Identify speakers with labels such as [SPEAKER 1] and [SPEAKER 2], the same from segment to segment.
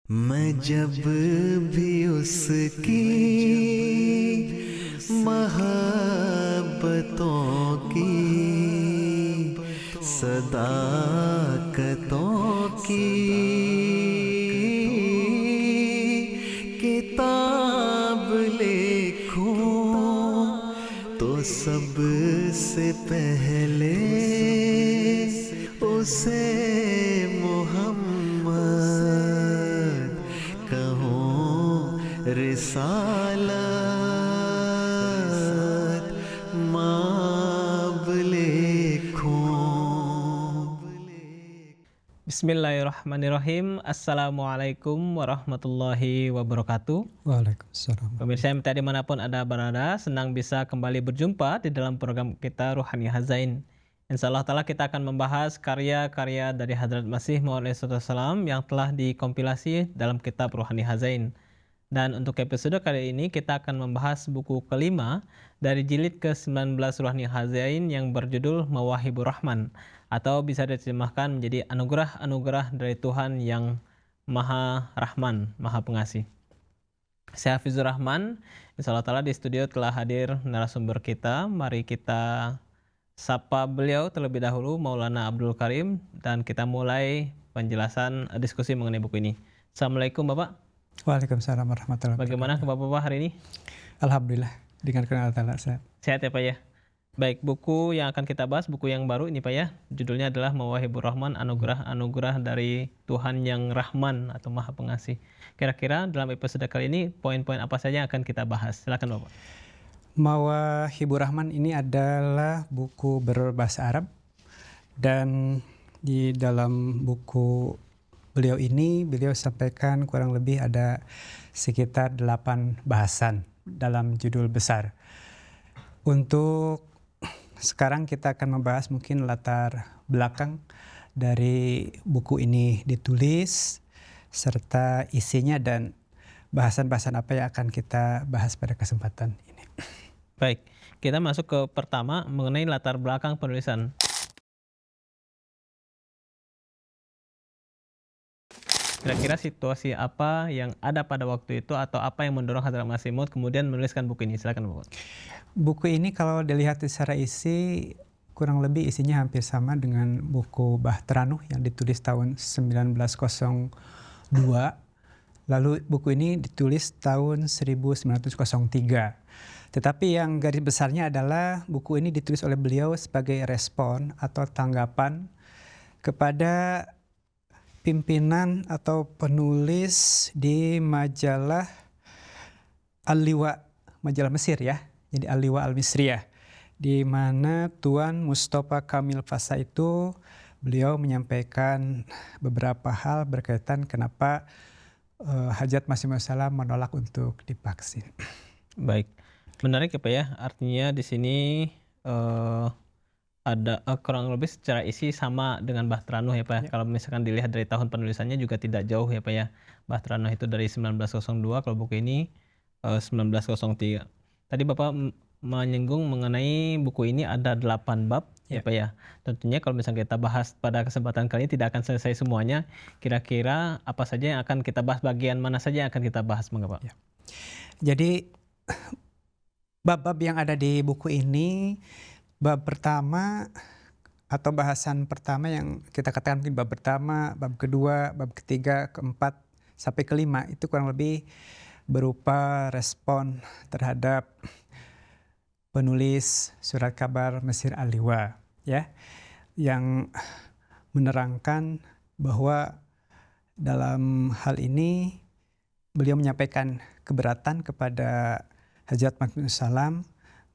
[SPEAKER 1] मैं जब भी उसकी मोहब्बतों की सदाकतों की किताब लिखूं तो सबसे पहले उसे मोहम्मद कहूँ रिसालत माब लिखूं।
[SPEAKER 2] Bismillahirrahmanirrahim. Assalamualaikum warahmatullahi wabarakatuh.
[SPEAKER 3] Waalaikumsalam.
[SPEAKER 2] Pemirsa MTA dimanapun Anda berada, senang bisa kembali berjumpa di dalam program kita Ruhani Hazain. Insya Allah Ta'ala kita akan membahas karya-karya dari Hadrat Masih Maud Salam yang telah dikompilasi dalam kitab Ruhani Hazain. Dan untuk episode kali ini kita akan membahas buku kelima dari jilid ke-19 Ruhani Hazain yang berjudul Mawahibur Rahman, atau bisa diterjemahkan menjadi anugerah-anugerah dari Tuhan yang Maha Rahman, Maha Pengasih. Saya Hafizur Rahman, Insya Allah Ta'ala di studio telah hadir narasumber kita. Mari kita sapa beliau terlebih dahulu, Maulana Abdul Karim, dan kita mulai penjelasan diskusi mengenai buku ini. Assalamualaikum Bapak.
[SPEAKER 3] Waalaikumsalam warahmatullahi wabarakatuh.
[SPEAKER 2] Bagaimana Bapak hari ini?
[SPEAKER 3] Alhamdulillah, dengan kenan Allah sehat.
[SPEAKER 2] Sehat ya Pak ya? Baik, buku yang akan kita bahas, buku yang baru ini Pak ya. Judulnya adalah Mawahibur Rahman, anugerah-anugerah dari Tuhan yang Rahman atau Maha Pengasih. Kira-kira dalam episode kali ini, poin-poin apa saja yang akan kita bahas? Silakan Bapak.
[SPEAKER 3] Mawahibur Rahman ini adalah buku berbahasa Arab, dan di dalam buku beliau ini, beliau sampaikan kurang lebih ada sekitar 8 bahasan dalam judul besar. Untuk sekarang kita akan membahas mungkin latar belakang dari buku ini ditulis, serta isinya dan bahasan-bahasan apa yang akan kita bahas pada kesempatan ini.
[SPEAKER 2] Baik, kita masuk ke pertama mengenai latar belakang penulisan. Kira-kira situasi apa yang ada pada waktu itu atau apa yang mendorong Hadrat Masih Maud kemudian menuliskan buku ini? Silakan Bapak.
[SPEAKER 3] Buku ini kalau dilihat secara isi, kurang lebih isinya hampir sama dengan buku Bahteranuh yang ditulis tahun 1902. Lalu buku ini ditulis tahun 1903. Tetapi yang garis besarnya adalah buku ini ditulis oleh beliau sebagai respon atau tanggapan kepada pimpinan atau penulis di majalah Al-Liwa, majalah Mesir ya. Jadi Al-Liwa Al-Misriyah, di mana Tuan Mustafa Kamil Fasa itu beliau menyampaikan beberapa hal berkaitan kenapa Hadrat Masih Maud menolak untuk divaksin.
[SPEAKER 2] Baik, menarik ya Pak ya. Artinya di sini ada kurang lebih secara isi sama dengan Bahteranuh ya Pak. Ya. Kalau misalkan dilihat dari tahun penulisannya juga tidak jauh ya Pak ya. Bahteranuh itu dari 1902, kalau buku ini 1903. Tadi Bapak menyinggung mengenai buku ini ada 8 bab ya Pak ya. Tentunya kalau misalnya kita bahas pada kesempatan kali ini tidak akan selesai semuanya. Kira-kira apa saja yang akan kita bahas, bagian mana saja yang akan kita bahas, Pak?
[SPEAKER 3] Ya. Jadi bab-bab yang ada di buku ini, bab pertama atau bahasan pertama yang kita katakan mungkin bab pertama, bab kedua, bab ketiga, keempat, sampai kelima itu kurang lebih berupa respon terhadap penulis surat kabar Mesir Al-Liwa ya, yang menerangkan bahwa dalam hal ini beliau menyampaikan keberatan kepada Hadrat Masih Maud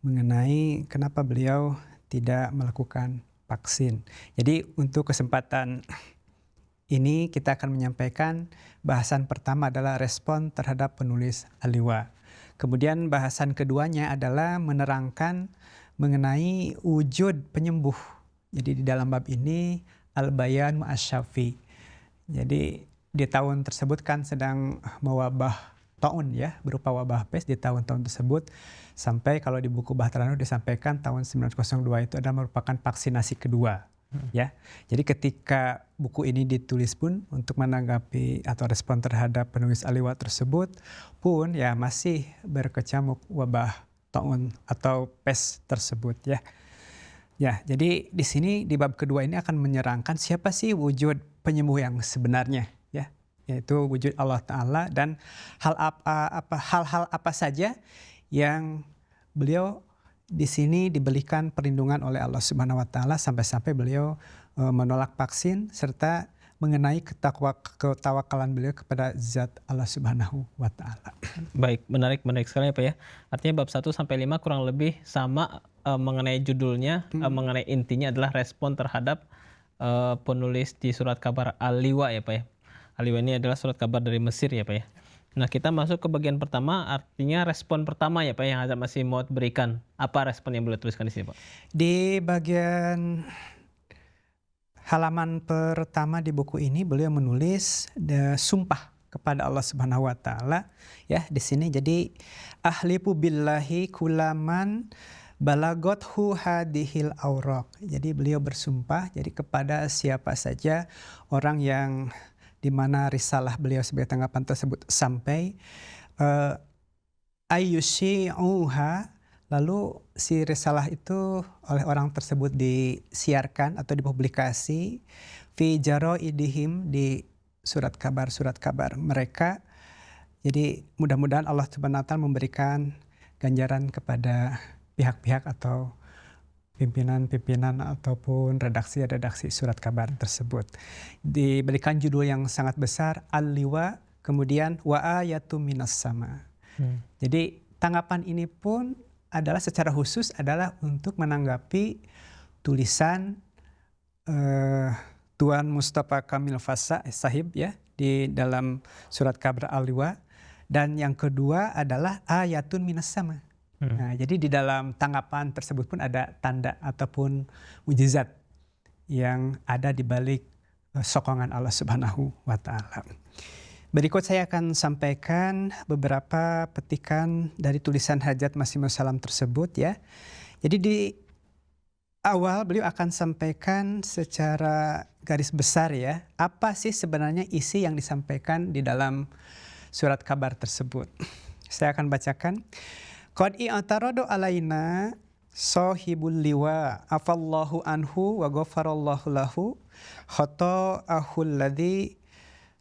[SPEAKER 3] mengenai kenapa beliau tidak melakukan vaksin. Jadi untuk kesempatan ini kita akan menyampaikan bahasan pertama adalah respon terhadap penulis Al-Liwa. Kemudian bahasan keduanya adalah menerangkan mengenai wujud penyembuh. Jadi di dalam bab ini Al-Bayan Ma'asyafi. Jadi di tahun tersebut kan sedang mewabah taun ya, berupa wabah pes di tahun-tahun tersebut. Sampai kalau di buku Bahteranuh disampaikan tahun 1902 itu adalah merupakan vaksinasi kedua. Ya, jadi ketika buku ini ditulis pun untuk menanggapi atau respon terhadap penulis Al-Liwa tersebut pun ya masih berkecamuk wabah taun atau pes tersebut ya. Ya, jadi di sini di bab kedua ini akan menyerangkan siapa sih wujud penyembuh yang sebenarnya ya, yaitu wujud Allah Ta'ala dan hal-hal apa saja yang beliau di sini diberikan perlindungan oleh Allah Subhanahu wa taala sampai-sampai beliau menolak vaksin serta mengenai ketawakalan beliau kepada zat Allah Subhanahu wa taala.
[SPEAKER 2] Baik, menarik sekali ya Pak ya. Artinya bab 1 sampai 5 kurang lebih sama mengenai judulnya, mengenai intinya adalah respon terhadap penulis di surat kabar Al-Liwa ya Pak ya. Al-Liwa ini adalah surat kabar dari Mesir ya Pak ya. Nah, kita masuk ke bagian pertama, artinya respon pertama ya Pak yang Hazrat Masih Maud berikan. Apa respon yang beliau tuliskan di sini Pak?
[SPEAKER 3] Di bagian halaman pertama di buku ini beliau menulis sumpah kepada Allah Subhanahu wa taala ya di sini. Jadi ahlifu billahi kulaman balagothu hadihil auraq. Jadi beliau bersumpah jadi kepada siapa saja orang yang di mana risalah beliau sebagai tanggapan tersebut sampai ayyushi'uha, lalu si risalah itu oleh orang tersebut disiarkan atau dipublikasi fi jaraidihim, di surat kabar mereka. Jadi mudah-mudahan Allah Subhanahu wa taala memberikan ganjaran kepada pihak-pihak atau pimpinan ataupun redaksi surat kabar tersebut. Diberikan judul yang sangat besar, Al-Liwa, kemudian wa ayatum minas sama. Jadi tanggapan ini pun adalah secara khusus adalah untuk menanggapi tulisan Tuan Mustafa Kamil Fasa sahib ya di dalam surat kabar Al-Liwa, dan yang kedua adalah ayatun minas sama. Nah, jadi di dalam tanggapan tersebut pun ada tanda ataupun mujizat yang ada di balik sokongan Allah Subhanahu wa taala. Berikut saya akan sampaikan beberapa petikan dari tulisan Hajat Masih Maud Salam tersebut ya. Jadi di awal beliau akan sampaikan secara garis besar ya, apa sih sebenarnya isi yang disampaikan di dalam surat kabar tersebut. Saya akan bacakan. Qad i'taradu alaina sahibul liwa afallahu anhu wa ghafarallahu lahu khata'ahul ladzi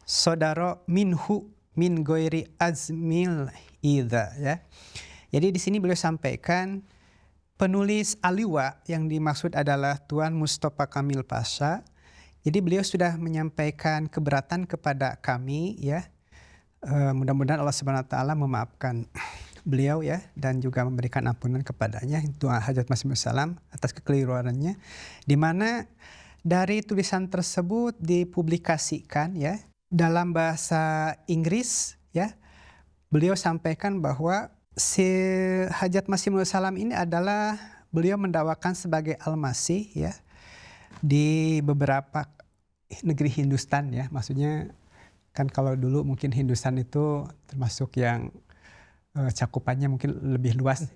[SPEAKER 3] sadara minhu min ghairi azmil idza ya. Jadi di sini beliau sampaikan penulis Al-Liwa yang dimaksud adalah Tuan Mustafa Kamil Pasha. Jadi beliau sudah menyampaikan keberatan kepada kami ya. Mudah-mudahan Allah Subhanahu wa taala memaafkan beliau ya dan juga memberikan ampunan kepadanya, itu Hajat Masih Maud Salam atas kekeliruannya, di mana dari tulisan tersebut dipublikasikan ya dalam bahasa Inggris ya. Beliau sampaikan bahwa si Hajat Masih Maud Salam ini adalah beliau mendakwakan sebagai Al-Masih ya di beberapa negeri Hindustan ya. Maksudnya kan kalau dulu mungkin Hindustan itu termasuk yang cakupannya mungkin lebih luas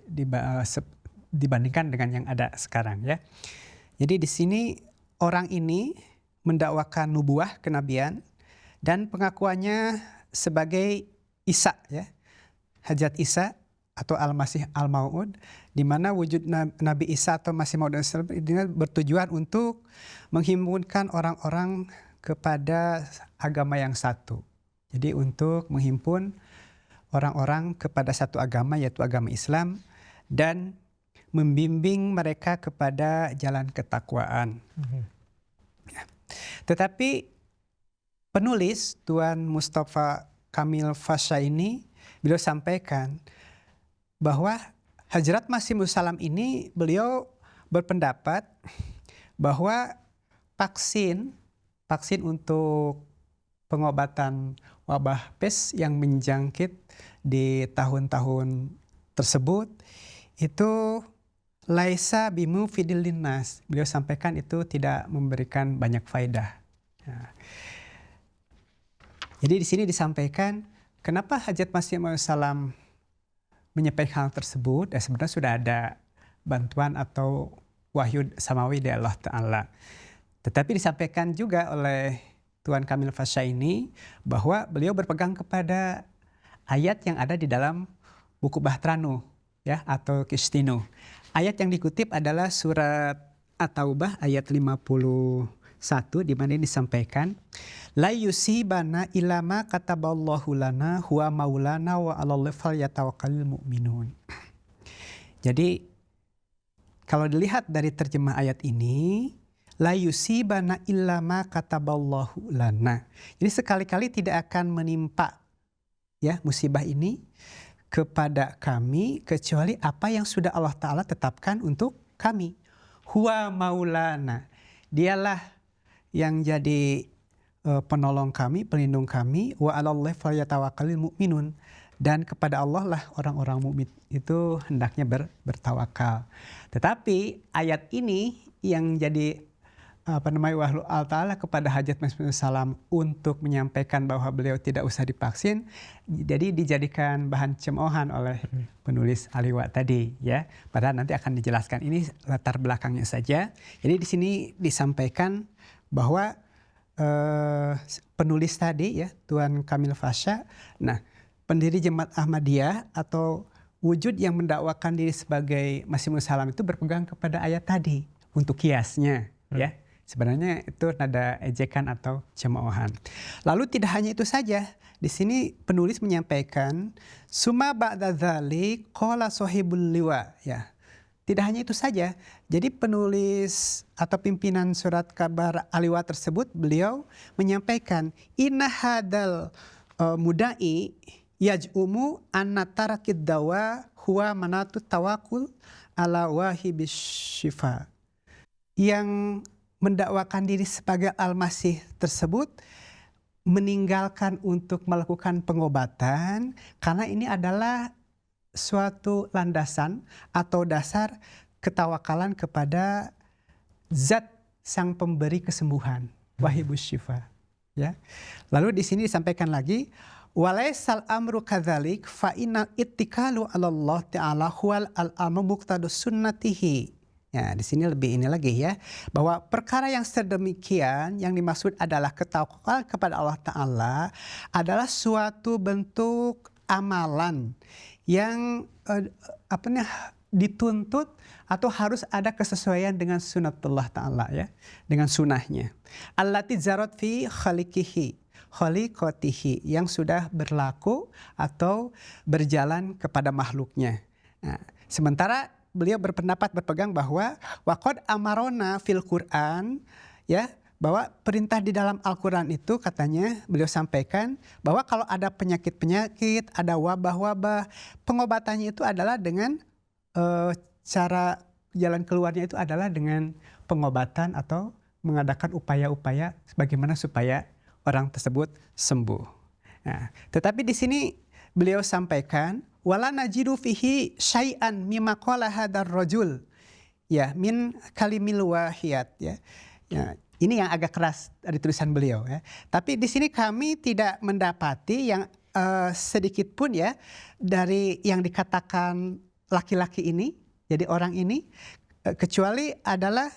[SPEAKER 3] dibandingkan dengan yang ada sekarang ya. Jadi di sini orang ini mendakwakan nubuah kenabian dan pengakuannya sebagai Isa ya, Hajat Isa atau Al-Masih Al-Maud, di mana wujud Nabi Isa atau Masih Maud ini bertujuan untuk menghimpunkan orang-orang kepada agama yang satu. Jadi untuk menghimpun orang-orang kepada satu agama yaitu agama Islam dan membimbing mereka kepada jalan ketakwaan. Tetapi penulis Tuan Mustafa Kamil Fasha ini beliau sampaikan bahwa Hajat Masih Maud Salam ini beliau berpendapat bahwa vaksin untuk pengobatan wabah pes yang menjangkit di tahun-tahun tersebut itu laisa bimufidil linnas. Beliau sampaikan itu tidak memberikan banyak faedah. Nah, jadi di sini disampaikan kenapa Hajat Masih Maud Salam menyampaikan hal tersebut. Sebenarnya sudah ada bantuan atau wahyu samawi dari Allah Ta'ala. Tetapi disampaikan juga oleh Tuan Kamil Fasya ini bahwa beliau berpegang kepada ayat yang ada di dalam buku Bahtranu ya atau Kistinu. Ayat yang dikutip adalah surat At-Taubah ayat 51 di mana disampaikan la yusibana illa ma kataballahu lana huwa maulana wa 'alallahi falyatawakkalul mu'minun. Jadi kalau dilihat dari terjemah ayat ini, la yusibana illa ma kataballahu lana. Jadi sekali-kali tidak akan menimpa ya musibah ini kepada kami kecuali apa yang sudah Allah Ta'ala tetapkan untuk kami. Huwa maulana. Dialah yang jadi penolong kami, pelindung kami. Wa 'alallahi falyatawakkalul mu'minun. Dan kepada Allah lah orang-orang mukmin itu hendaknya bertawakal. Tetapi ayat ini yang jadi wahyu Allah Ta'ala kepada Hajat Masih Salam untuk menyampaikan bahwa beliau tidak usah divaksin, jadi dijadikan bahan cemoohan oleh penulis Aliwa tadi ya. Padahal nanti akan dijelaskan, ini latar belakangnya saja. Jadi di sini disampaikan bahwa penulis tadi ya Tuan Kamil Fasya, nah pendiri Jemaat Ahmadiyah atau wujud yang mendakwakan diri sebagai Masih Salam itu berpegang kepada ayat tadi untuk kiasnya ya. Sebenarnya itu nada ejekan atau cemoohan. Lalu tidak hanya itu saja. Di sini penulis menyampaikan summa ba'da dzalik qala sahibul liwa ya. Tidak hanya itu saja. Jadi penulis atau pimpinan surat kabar Aliwa tersebut beliau menyampaikan inna hadal mudai yaj'umu anna tarakid dawa huwa manatu tawakul ala wahibis syifa. Yang mendakwakan diri sebagai Al-Masih tersebut meninggalkan untuk melakukan pengobatan karena ini adalah suatu landasan atau dasar ketawakalan kepada zat sang pemberi kesembuhan, wahibus syifa ya. Lalu di sini disampaikan lagi walaisal amru kadzalik fa innal ittikalu 'ala Allah ta'ala huwal al-amru muqtadus sunnatihi. Ya, di sini lebih ini lagi ya, bahwa perkara yang sedemikian yang dimaksud adalah ketawakulan kepada Allah Ta'ala adalah suatu bentuk amalan yang dituntut atau harus ada kesesuaian dengan sunnatullah Ta'ala ya, dengan sunnahnya. Allati zarat fi khaliqatihi yang sudah berlaku atau berjalan kepada makhluknya. Nah, sementara beliau berpendapat bahwa waqad amarona fil Quran ya, bahwa perintah di dalam Al-Quran itu katanya beliau sampaikan bahwa kalau ada penyakit-penyakit, ada wabah-wabah, pengobatannya itu adalah dengan cara jalan keluarnya itu adalah dengan pengobatan atau mengadakan upaya-upaya bagaimana supaya orang tersebut sembuh. Nah, tetapi di sini beliau sampaikan wala najidu fihi syai'an mimma qala hadzal rajul ya min kalimil wahiyat ya. Ya, ini yang agak keras dari tulisan beliau ya. Tapi di sini kami tidak mendapati yang sedikit pun ya dari yang dikatakan laki-laki ini, jadi orang ini kecuali adalah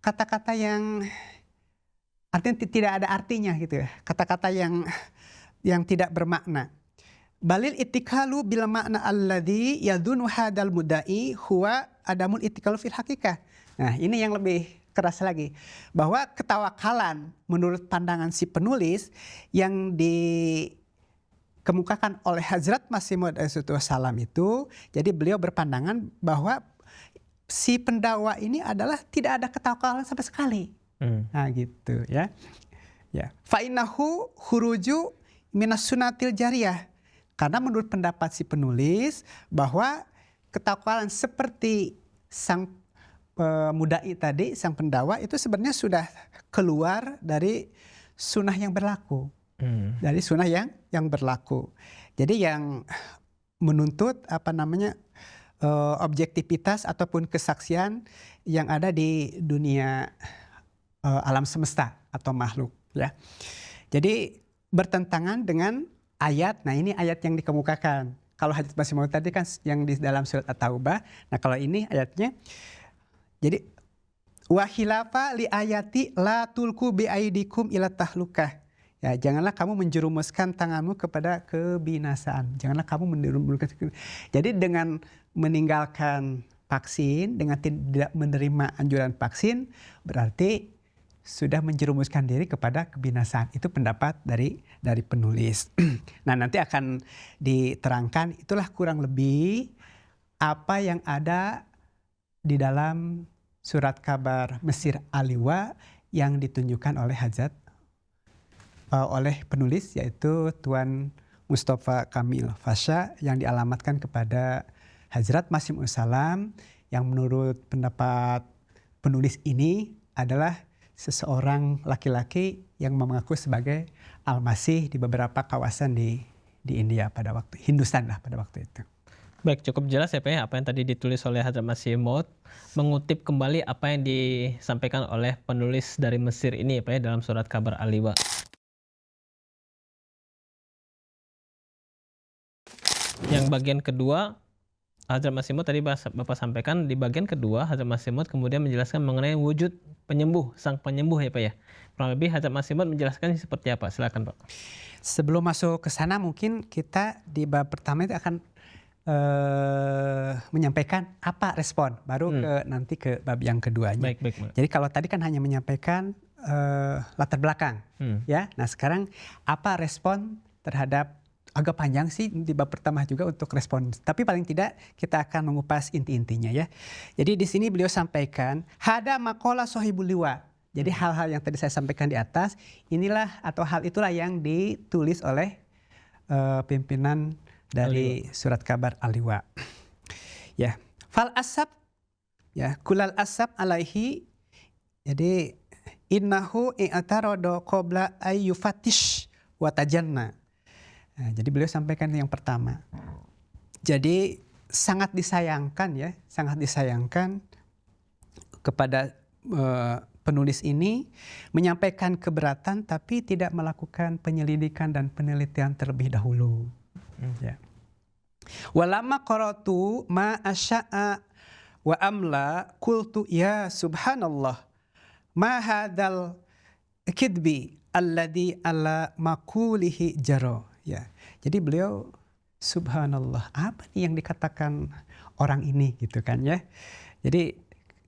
[SPEAKER 3] kata-kata yang artinya tidak ada artinya gitu ya. Kata-kata yang tidak bermakna. Balil ittikalu bil makna alladhi yadhunu hadal mudai huwa adamul ittikalu fil hakikah. Nah, ini yang lebih keras lagi. Bahwa ketawakalan menurut pandangan si penulis yang dikemukakan oleh Hazrat Masih Maud Salam itu, jadi beliau berpandangan bahwa si pendakwa ini adalah tidak ada ketawakalan sama sekali. Nah, gitu ya. Ya, fa innahu khuruju minas sunatil jariyah. Karena menurut pendapat si penulis bahwa ketawakalan seperti sang mudai tadi, sang pendakwa itu sebenarnya sudah keluar dari sunnah yang berlaku. Dari sunnah yang berlaku. Jadi yang menuntut objektivitas ataupun kesaksian yang ada di dunia alam semesta atau makhluk ya. Jadi bertentangan dengan ayat. Nah, ini ayat yang dikemukakan. Kalau hadits Masih Maud tadi kan yang di dalam surat At-Taubah. Nah, kalau ini ayatnya jadi Wa khilafa li ayati la tulku bi aidikum ila tahlukah. Ya, janganlah kamu menjerumuskan tanganmu kepada kebinasaan. Janganlah kamu menjerumuskan. Jadi dengan meninggalkan vaksin, dengan tidak menerima anjuran vaksin, berarti sudah menjerumuskan diri kepada kebinasaan. Itu pendapat dari penulis. Nah, nanti akan diterangkan, itulah kurang lebih apa yang ada di dalam surat kabar Mesir Al-Liwa yang ditunjukkan oleh oleh penulis, yaitu Tuan Mustafa Kamil Fasha, yang dialamatkan kepada Hazrat Masih Maud Salam, yang menurut pendapat penulis ini adalah seseorang laki-laki yang mengaku sebagai Al-Masih di beberapa kawasan di India pada waktu Hindustan lah pada waktu itu.
[SPEAKER 2] Baik, cukup jelas ya Pak ya, apa yang tadi ditulis oleh Hazrat Masih Maud, mengutip kembali apa yang disampaikan oleh penulis dari Mesir ini ya Pak ya, dalam surat kabar Al-Liwa. Yang bagian kedua, Hazrat Masih Maud tadi Bapak sampaikan, di bagian kedua Hazrat Masih Maud kemudian menjelaskan mengenai wujud penyembuh, sang penyembuh ya Pak ya. Kurang lebih Hazrat Masih Maud menjelaskan seperti apa? Silakan Pak.
[SPEAKER 3] Sebelum masuk ke sana, mungkin kita di bab pertama itu akan menyampaikan apa respon, baru nanti ke bab yang keduanya.
[SPEAKER 2] Baik.
[SPEAKER 3] Jadi kalau tadi kan hanya menyampaikan latar belakang, ya. Nah sekarang apa respon terhadap, agak panjang sih di bab pertama juga untuk respon, tapi paling tidak kita akan mengupas inti-intinya ya. Jadi di sini beliau sampaikan hada maqala sahibul liwa. Jadi hal-hal yang tadi saya sampaikan di atas, inilah atau hal itulah yang ditulis oleh pimpinan dari surat kabar Al-Liwa. Ya, fal asab, ya, kulal asab alaihi. Jadi innahu i'tarada qabla ayyufatish wa tajanna. Nah, jadi beliau sampaikan yang pertama. Jadi sangat disayangkan ya, sangat disayangkan kepada penulis ini menyampaikan keberatan tapi tidak melakukan penyelidikan dan penelitian terlebih dahulu. Ya. Walama qara'tu ma asya'a wa amla qultu ya subhanallah ma hadzal kidbi alladhi ala maqulihi jaro. Ya. Jadi beliau subhanallah, apa nih yang dikatakan orang ini gitu kan ya. Jadi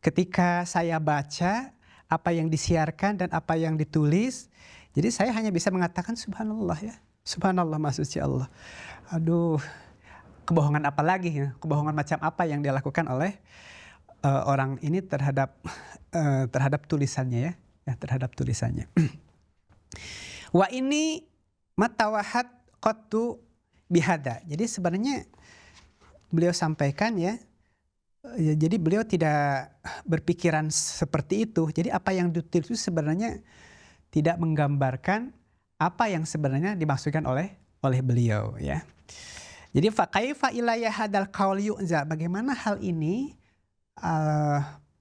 [SPEAKER 3] ketika saya baca apa yang disiarkan dan apa yang ditulis, jadi saya hanya bisa mengatakan subhanallah ya. Subhanallah, maksudnya Allah. Aduh, kebohongan apa lagi ya? Kebohongan macam apa yang dia lakukan oleh orang ini terhadap tulisannya ya, terhadap tulisannya. Wa ini matawahat qattu bihada. Jadi sebenarnya beliau sampaikan ya, jadi beliau tidak berpikiran seperti itu. Jadi apa yang ditulis itu sebenarnya tidak menggambarkan apa yang sebenarnya dimaksudkan oleh beliau ya. Jadi fa kaifa ilayya hadal qaul yu'za, bagaimana hal ini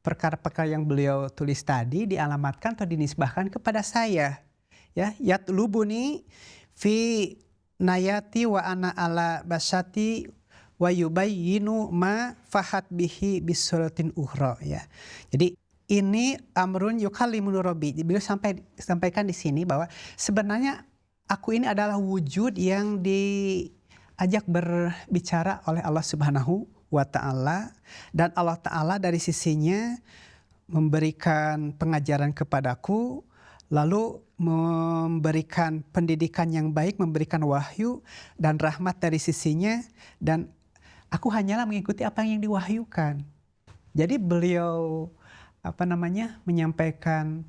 [SPEAKER 3] perkara-perkara yang beliau tulis tadi dialamatkan atau dinisbahkan kepada saya ya. Yatlubuni fi nayati wa ana ala basati wa yubayyinu ma fahat bihi bisuratin ukhra ya. Jadi ini amrun yukallimun rabbi. Beliau sampaikan di sini bahwa sebenarnya aku ini adalah wujud yang diajak berbicara oleh Allah Subhanahu wa taala, dan Allah taala dari sisinya memberikan pengajaran kepadaku, lalu memberikan pendidikan yang baik, memberikan wahyu dan rahmat dari sisinya, dan aku hanyalah mengikuti apa yang diwahyukan. Jadi beliau menyampaikan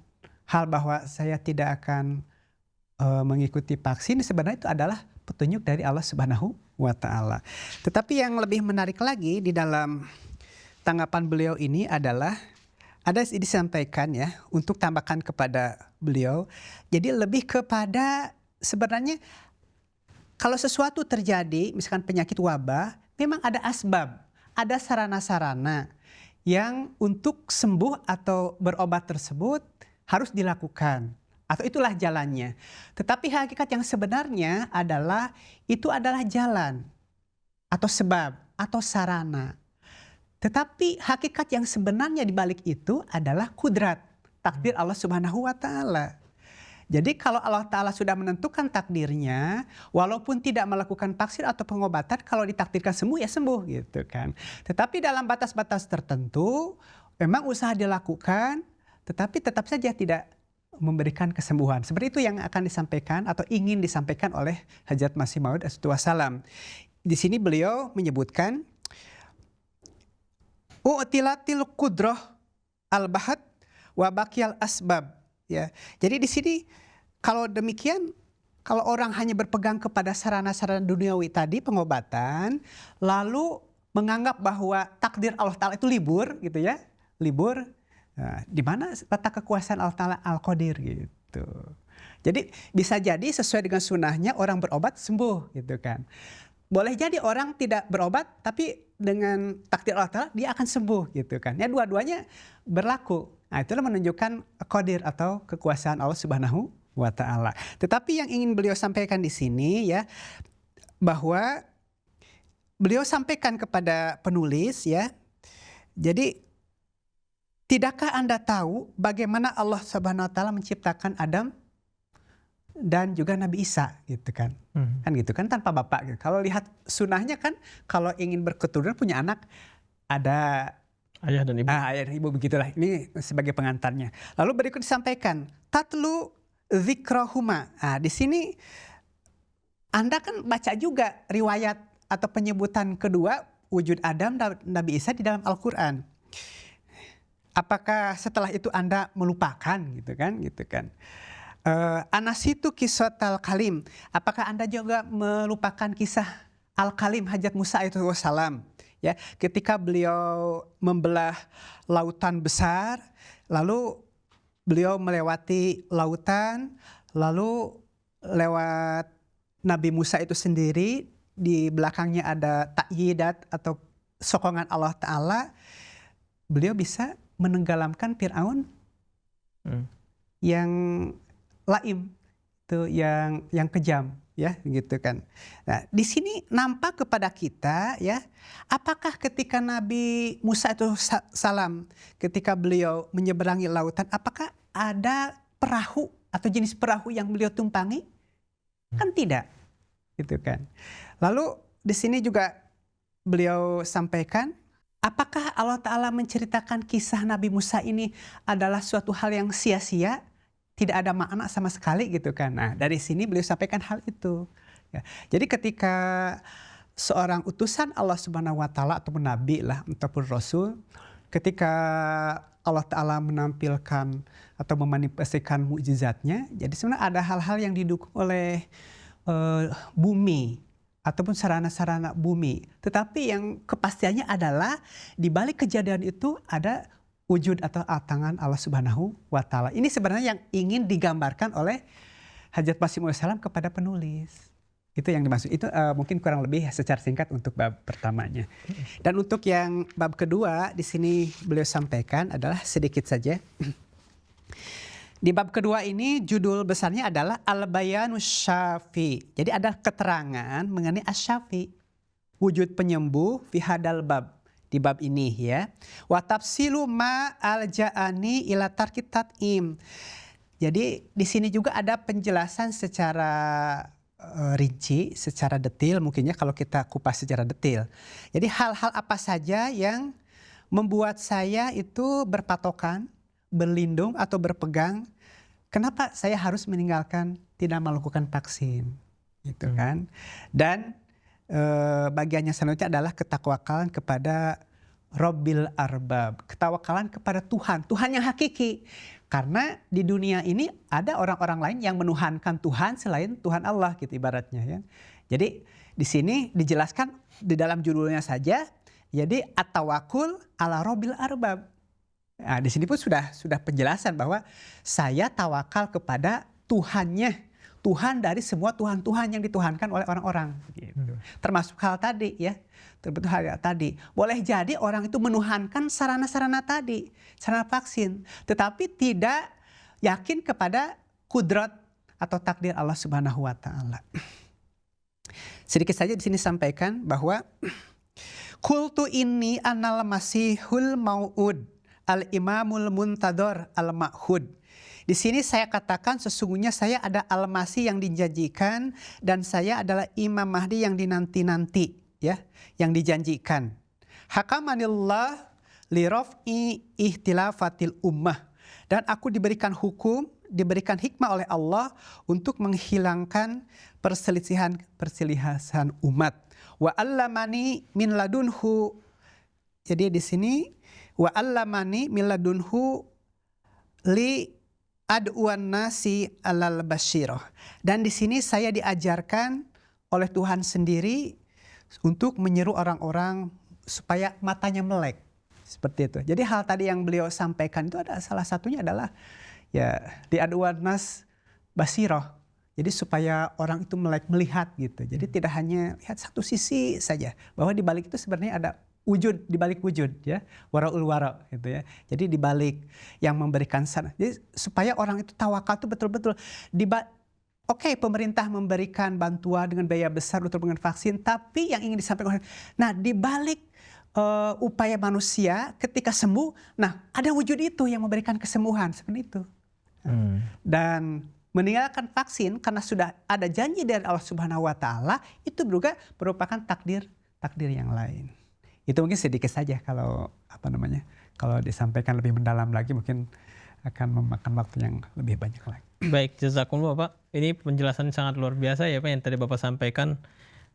[SPEAKER 3] hal bahwa saya tidak akan mengikuti vaksin, sebenarnya itu adalah petunjuk dari Allah Subhanahu wa taala. Tetapi yang lebih menarik lagi di dalam tanggapan beliau ini adalah ada disampaikan ya, untuk tambahkan kepada beliau. Jadi lebih kepada sebenarnya kalau sesuatu terjadi, misalkan penyakit wabah, memang ada asbab, ada sarana-sarana yang untuk sembuh atau berobat tersebut harus dilakukan, atau itulah jalannya. Tetapi hakikat yang sebenarnya adalah itu adalah jalan atau sebab atau sarana. Tetapi hakikat yang sebenarnya di balik itu adalah kudrat, takdir Allah Subhanahu wa taala. Jadi kalau Allah Ta'ala sudah menentukan takdirnya, walaupun tidak melakukan vaksin atau pengobatan, kalau ditakdirkan sembuh ya sembuh gitu kan. Tetapi dalam batas-batas tertentu, memang usaha dilakukan, tetapi tetap saja tidak memberikan kesembuhan. Seperti itu yang akan disampaikan atau ingin disampaikan oleh Hajat Masih Maud Wassalam. Di sini beliau menyebutkan, U'tilatil kudroh al-bahat wa baqiyal asbab. Ya, jadi di sini kalau demikian, kalau orang hanya berpegang kepada sarana-sarana duniawi tadi, pengobatan, lalu menganggap bahwa takdir Allah Ta'ala itu libur gitu ya, libur, nah, di mana letak kekuasaan Allah Ta'ala Al-Qadir gitu. Jadi bisa jadi sesuai dengan sunnahnya orang berobat sembuh gitu kan. Boleh jadi orang tidak berobat tapi dengan takdir Allah Ta'ala dia akan sembuh gitu kan. Ya dua-duanya berlaku. Nah itulah menunjukkan qadir atau kekuasaan Allah Subhanahu wa Ta'ala. Tetapi yang ingin beliau sampaikan di sini ya, bahwa beliau sampaikan kepada penulis ya, jadi tidakkah Anda tahu bagaimana Allah Subhanahu wa Ta'ala menciptakan Adam dan juga Nabi Isa gitu kan. Kan gitu kan, tanpa bapak gitu. Kalau lihat sunnahnya kan, kalau ingin berketurunan punya anak ada
[SPEAKER 2] Ayah dan ibu.
[SPEAKER 3] Ayah dan ibu, begitulah. Ini sebagai pengantarnya. Lalu berikut disampaikan, tatlu dzikrahuma. Di sini Anda kan baca juga riwayat atau penyebutan kedua wujud Adam dan Nabi Isa di dalam Al-Qur'an. Apakah setelah itu Anda melupakan gitu kan? Anasitu kisah Al-Kalim. Apakah Anda juga melupakan kisah Al-Kalim Hajat Musa alaihi wassalam? Ya, ketika beliau membelah lautan besar, lalu beliau melewati lautan, lalu lewat Nabi Musa itu sendiri, di belakangnya ada ta'yidat atau sokongan Allah Ta'ala, beliau bisa menenggelamkan Fir'aun yang laim, itu yang kejam. Ya, gitu kan. Nah, di sini nampak kepada kita ya, apakah ketika Nabi Musa itu salam, ketika beliau menyeberangi lautan, apakah ada perahu atau jenis perahu yang beliau tumpangi? Kan tidak, gitu kan. Lalu di sini juga beliau sampaikan, apakah Allah Ta'ala menceritakan kisah Nabi Musa ini adalah suatu hal yang sia-sia? Tidak ada makna sama sekali gitu kan. Nah dari sini beliau sampaikan hal itu. Ya. Jadi ketika seorang utusan Allah Subhanahu wa Ta'ala ataupun Nabi lah ataupun Rasul, ketika Allah Ta'ala menampilkan atau memanifestasikan mukjizatnya, jadi sebenarnya ada hal-hal yang didukung oleh bumi ataupun sarana-sarana bumi. Tetapi yang kepastiannya adalah di balik kejadian itu ada wujud atau tangan Allah Subhanahu wa Ta'ala. Ini sebenarnya yang ingin digambarkan oleh Hajat Masih Maud Wassalam kepada penulis. Itu yang dimaksud. Itu mungkin kurang lebih secara singkat untuk bab pertamanya. Dan untuk yang bab kedua di sini beliau sampaikan adalah sedikit saja. Di bab kedua ini judul besarnya adalah Al-Bayanus Syafi. Jadi ada keterangan mengenai Asy-Syafi, wujud penyembuh fi hadal bab. Di bab ini ya, wa tafsilu ma alja'ani ila tarki tat'im. Jadi di sini juga ada penjelasan secara rinci, secara detail mungkinnya kalau kita kupas secara detail. Jadi hal-hal apa saja yang membuat saya itu berpatokan, berlindung atau berpegang, kenapa saya harus meninggalkan tidak melakukan vaksin, gitu kan? Dan bagiannya selanjutnya adalah ketakwakalan kepada Rabbil Arbab, ketawakalan kepada Tuhan, Tuhan yang hakiki. Karena di dunia ini ada orang-orang lain yang menuhankan Tuhan selain Tuhan Allah gitu ibaratnya ya. Jadi di sini dijelaskan di dalam judulnya saja, jadi at-tawakkul ala Rabbil Arbab. Nah, di sini pun sudah penjelasan bahwa saya tawakal kepada Tuhannya. Tuhan dari semua Tuhan-Tuhan yang dituhankan oleh orang-orang. Gitu. Termasuk hal tadi ya. Termasuk hal tadi. Boleh jadi orang itu menuhankan sarana-sarana tadi. Sarana vaksin. Tetapi tidak yakin kepada kudrat atau takdir Allah Subhanahu wa Ta'ala. Sedikit saja di sini sampaikan bahwa Qultu inni anal masihul mau'ud al-imamul muntador al-ma'hud. Di sini saya katakan sesungguhnya saya ada al-masih yang dijanjikan dan saya adalah Imam Mahdi yang dinanti-nanti, ya, yang dijanjikan. Hakamanillah liraf'i ihtilafatil ummah. Dan aku diberikan hukum, diberikan hikmah oleh Allah untuk menghilangkan perselisihan umat. Wa allamani min ladunhu. Jadi di sini wa allamani min ladunhu li ad'uan nasi alal basyirah. Dan di sini saya diajarkan oleh Tuhan sendiri untuk menyeru orang-orang supaya matanya melek. Seperti itu. Jadi hal tadi yang beliau sampaikan itu ada salah satunya adalah ya di ad'uan nas basyirah. Jadi supaya orang itu melek, melihat gitu. Jadi tidak hanya lihat satu sisi saja, bahwa di balik itu sebenarnya ada wujud, di balik wujud, ya, waraul wara gitu ya. Jadi di balik yang memberikan sana. Jadi supaya orang itu tawakal itu betul-betul oke, pemerintah memberikan bantuan dengan biaya besar untuk dengan vaksin, tapi yang ingin disampaikan, nah di balik upaya manusia ketika sembuh, nah ada wujud itu yang memberikan kesembuhan seperti itu. Dan meninggalkan vaksin karena sudah ada janji dari Allah Subhanahu wa taala, itu juga merupakan takdir yang lain. Itu mungkin sedikit saja kalau kalau disampaikan lebih mendalam lagi mungkin akan memakan waktu yang lebih banyak lagi.
[SPEAKER 2] Baik, jazakumullah Pak. Ini penjelasan sangat luar biasa ya Pak yang tadi Bapak sampaikan.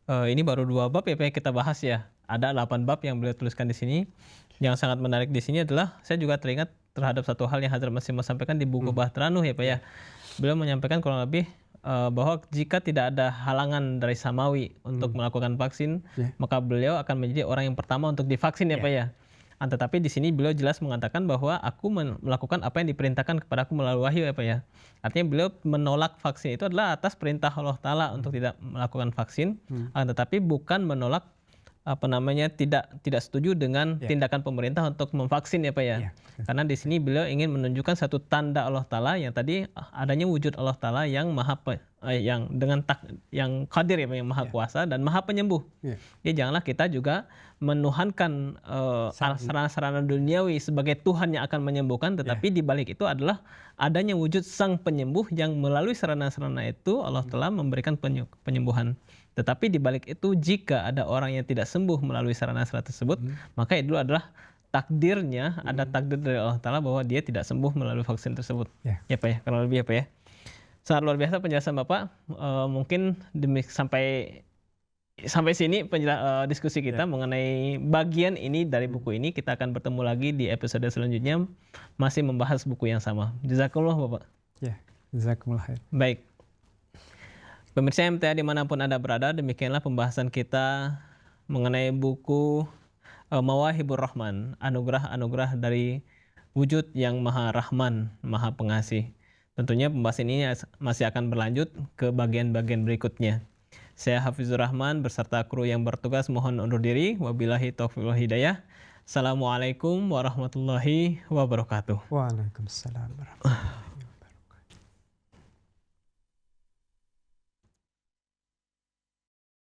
[SPEAKER 2] Ini baru 2 bab ya Pak yang kita bahas ya. Ada 8 bab yang beliau tuliskan di sini. Yang sangat menarik di sini adalah saya juga teringat terhadap satu hal yang Hadrat Masih sampaikan di buku Bahteranuh ya Pak ya. Beliau menyampaikan kurang lebih bahwa jika tidak ada halangan dari Samawi untuk melakukan vaksin, maka beliau akan menjadi orang yang pertama untuk divaksin ya Pak ya. Tetapi di sini beliau jelas mengatakan bahwa aku melakukan apa yang diperintahkan kepadaku melalui wahyu ya Pak ya. Artinya beliau menolak vaksin itu adalah atas perintah Allah Ta'ala untuk tidak melakukan vaksin, tetapi bukan menolak tidak setuju dengan tindakan pemerintah untuk memvaksin ya Pak ya. Karena di sini beliau ingin menunjukkan satu tanda Allah Ta'ala yang tadi adanya wujud Allah Ta'ala yang yang qadir ya Pak, yang maha kuasa dan maha penyembuh. Jadi janganlah kita juga menuhankan sarana-sarana duniawi sebagai Tuhan yang akan menyembuhkan, tetapi di balik itu adalah adanya wujud sang penyembuh yang melalui sarana-sarana itu Allah telah memberikan penyembuhan. Tetapi di balik itu jika ada orang yang tidak sembuh melalui sarana-sarana tersebut, maka itu adalah takdirnya, ada takdir dari Allah Ta'ala bahwa dia tidak sembuh melalui vaksin tersebut. Ya Pak ya, kurang lebih ya Pak ya. Sangat luar biasa penjelasan Bapak. Mungkin sampai sini diskusi kita mengenai bagian ini dari buku ini. Kita akan bertemu lagi di episode selanjutnya masih membahas buku yang sama. Jazakumullah Bapak.
[SPEAKER 3] Ya, jazakumullah khair.
[SPEAKER 2] Baik. Pemirsa MTA dimanapun Anda berada, demikianlah pembahasan kita mengenai buku Mawahibur Rahman, anugerah-anugerah dari wujud yang Maha Rahman, Maha Pengasih. Tentunya pembahasan ini masih akan berlanjut ke bagian-bagian berikutnya. Saya Hafizur Rahman beserta kru yang bertugas mohon undur diri. Wabillahi taufiq wal hidayah. Assalamualaikum warahmatullahi wabarakatuh.
[SPEAKER 3] Waalaikumsalam warahmatullahi wabarakatuh.